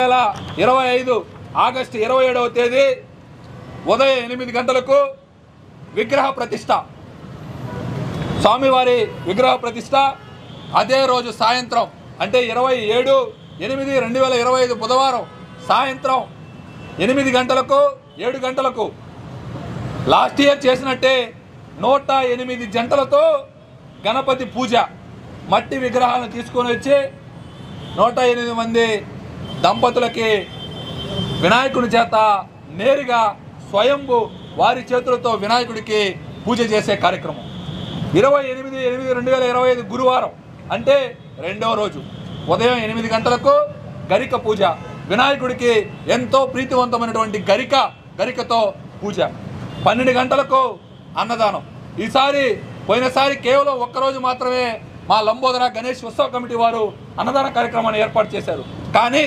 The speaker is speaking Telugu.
2025 ఆగస్టు 27వ తేదీ ఉదయం 8 గంటలకు విగ్రహ ప్రతిష్ట, స్వామివారి విగ్రహ ప్రతిష్ట. అదే రోజు సాయంత్రం అంటే 27/8/2025 బుధవారం సాయంత్రం 8 గంటలకు 7 గంటలకు లాస్ట్ ఇయర్ చేసినట్టే 108 జంటలతో గణపతి పూజ. మట్టి విగ్రహాలను తీసుకొని వచ్చి 108 మంది దంపతులకి వినాయకుడి చేత నేరుగా స్వయంభు వారి చేతులతో వినాయకుడికి పూజ చేసే కార్యక్రమం. 28/8/2025 గురువారం అంటే రెండవ రోజు ఉదయం 8 గంటలకు గరిక పూజ. వినాయకుడికి ఎంతో ప్రీతివంతమైనటువంటి గరికతో పూజ. 12 గంటలకు అన్నదానం. పోయినసారి కేవలం ఒక్కరోజు మాత్రమే మా లంబోదర గణేష్ ఉత్సవ కమిటీ వారు అన్నదాన కార్యక్రమాన్ని ఏర్పాటు చేశారు. కానీ